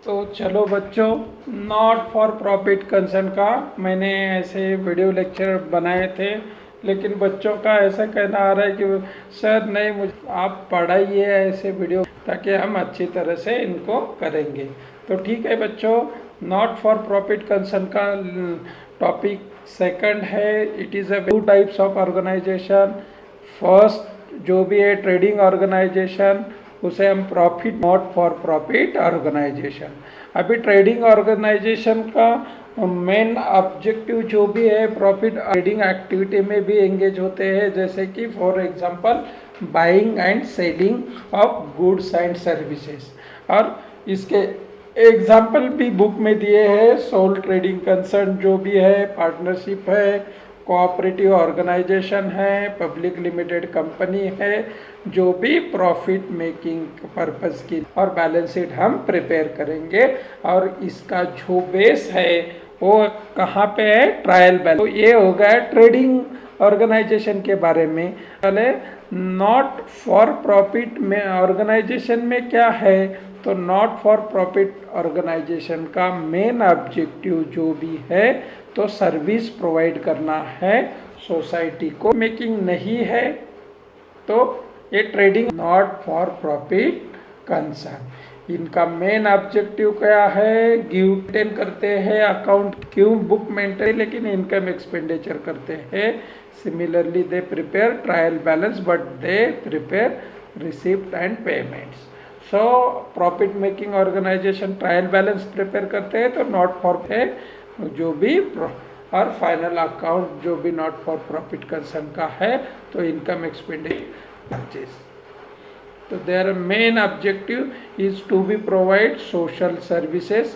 तो चलो बच्चों, नॉट फॉर प्रॉफिट कंसर्न का मैंने ऐसे वीडियो लेक्चर बनाए थे, लेकिन बच्चों का ऐसा कहना आ रहा है कि सर नहीं, मुझे आप पढ़ाइए ऐसे वीडियो ताकि हम अच्छी तरह से इनको करेंगे। तो ठीक है बच्चों, नॉट फॉर प्रॉफिट कंसर्न का टॉपिक सेकंड है। It is a two types of organisation. First जो भी है ट्रेडिंग ऑर्गेनाइजेशन, उसे हम profit not for profit organisation. अभी ट्रेडिंग ऑर्गेनाइजेशन का मेन ऑब्जेक्टिव जो भी है प्रॉफिट ट्रेडिंग एक्टिविटी में भी एंगेज होते हैं, जैसे कि for example buying and selling of goods and services. और इसके एग्जाम्पल भी बुक में दिए हैं। सोल ट्रेडिंग कंसर्न जो भी है, पार्टनरशिप है, कोऑपरेटिव ऑर्गेनाइजेशन है, पब्लिक लिमिटेड कंपनी है, जो भी प्रॉफिट मेकिंग पर्पस की। और बैलेंस शीट हम प्रिपेयर करेंगे। और इसका जो बेस है वो कहाँ पे है? Trial balance. तो ये हो गया ट्रेडिंग ऑर्गेनाइजेशन के बारे में। पहले नॉट फॉर प्रॉफिट में ऑर्गेनाइजेशन में क्या है, तो नॉट फॉर प्रॉफिट ऑर्गेनाइजेशन का मेन ऑब्जेक्टिव जो भी है तो सर्विस प्रोवाइड करना है सोसाइटी को। मेकिंग नहीं है तो ये trading not for profit concern. इनका मेन ऑब्जेक्टिव क्या है? गिव मेंटेन करते हैं अकाउंट, क्यों बुक मेंटेन, लेकिन इनकम एक्सपेंडिचर करते हैं। Similarly they prepare trial balance but they prepare receipt and payments. So profit making organisation trial balance prepare करते हैं तो नॉट फॉर है जो भी, और फाइनल अकाउंट जो भी नॉट फॉर प्रॉफिट कंसर्न का है तो इनकम एक्सपेंडिचर परचेज। तो their main objective is to be provide social services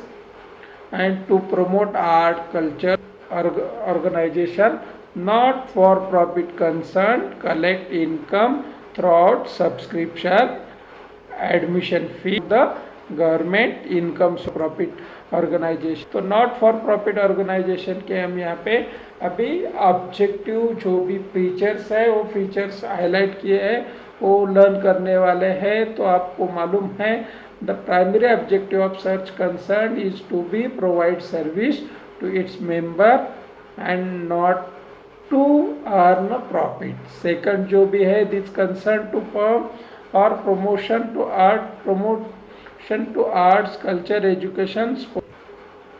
and to promote art, culture, organization, not for profit concern, collect income throughout subscription, admission fee, the government income profit organisation. तो not for profit organisation के हम यहाँ पे अभी objective जो भी features है वो फीचर्स हाईलाइट किए हैं, वो लर्न करने वाले हैं। तो आपको मालूम है the primary objective of search concern is to be provide service to its member and not to earn profit. Second जो भी है, दिस कंसर्न टू फर्म और promotion to arts, culture, education,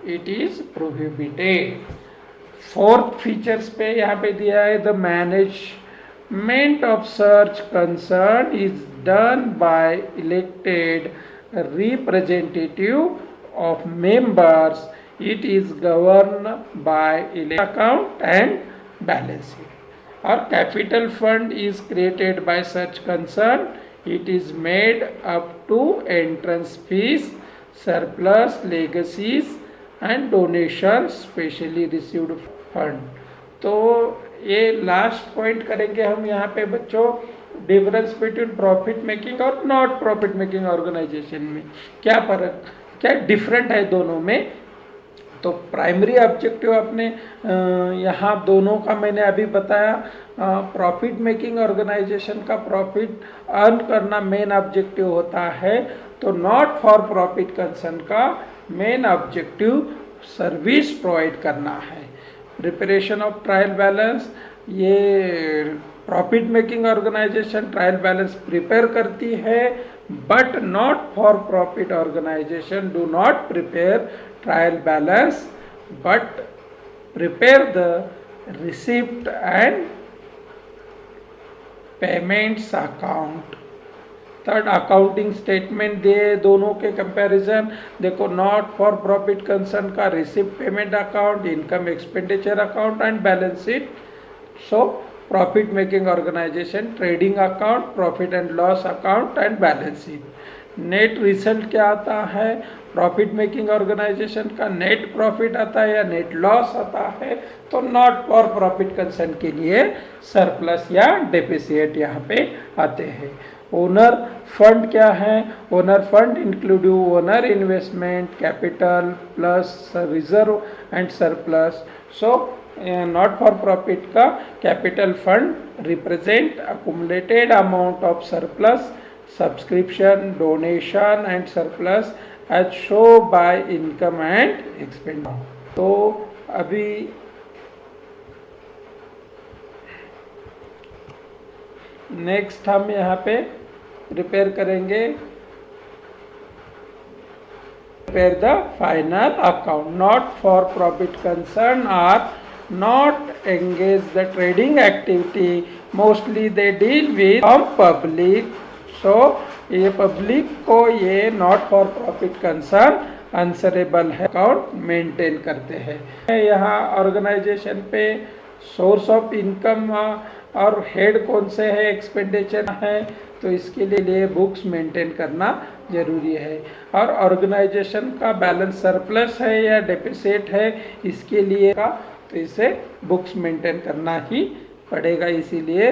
it is prohibited। Fourth features पे यहाँ पे दिया है the management of search concern is done by elected representative of members. It is govern by account and balance sheet. और capital fund is created by search concern. It is made up to entrance fees, surplus, legacies and donations, specially received fund। तो ये last point करेंगे हम यहाँ पे बच्चों, difference between profit making और not profit making organisation में क्या फर्क, क्या डिफरेंट है दोनों में। तो प्राइमरी ऑब्जेक्टिव अपने यहाँ दोनों का मैंने अभी बताया। प्रॉफिट मेकिंग ऑर्गेनाइजेशन का प्रॉफिट अर्न करना मेन ऑब्जेक्टिव होता है, तो नॉट फॉर प्रॉफिट कंसर्न का मेन ऑब्जेक्टिव सर्विस प्रोवाइड करना है। प्रिपरेशन ऑफ ट्रायल बैलेंस, ये profit making organisation trial balance prepare करती है, but not for profit organisation do not prepare trial balance but prepare the receipt and payments account। Third accounting statement दे दोनों के comparison देखो, not for profit concern का receipt payment account, income expenditure account and balance sheet. So profit making organisation trading account, profit and loss account and balance sheet. Net result क्या आता है? Profit making organisation का net profit आता है या net loss आता है, तो नॉट फॉर प्रॉफिट कंसर्न के लिए सरप्लस या डेफिसिट यहाँ पे आते हैं। ओनर फंड क्या है? Owner fund inclusive owner investment, capital plus reserve and surplus. So not for profit का capital fund represent accumulated amount of surplus, subscription, donation and surplus as show by income and expenditure. तो अभी next हम यहाँ पे prepare करेंगे, prepare the final account. Not for profit concern are not engage the trading activity, mostly they deal with some public, so ये public को ये not for profit concern answerable है अकाउंट मेंटेन करते हैं। यहाँ ऑर्गेनाइजेशन पे source of income और head कौन से है, एक्सपेंडिचर है, तो इसके लिए बुक्स मेंटेन करना जरूरी है। और ऑर्गेनाइजेशन का बैलेंस सरप्लस है या डेफिसिट है, इसके लिए का तो इसे बुक्स मेंटेन करना ही पड़ेगा। इसीलिए